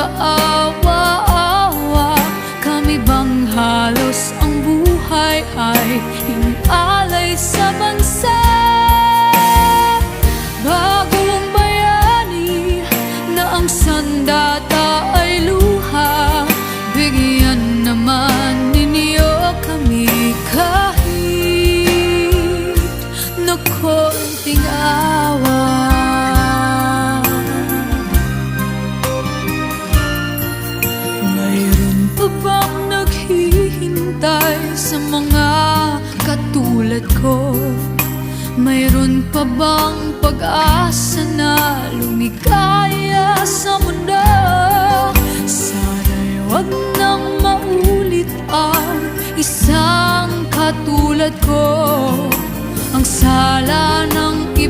kaawa-awa? Kami bang halos ang buhay ay inalay sa bansa? Bagong bayani na ang sandata ay luha, bigyan naman ninyo kami kahit na konting awa. Mayroon pa bang naghihintay sa mga katulad ko? Mayroon pa bang pag-asa na lumikaya sa mundo? Sana'y wag nang maulit ang isang katulad ko. Ang sala ng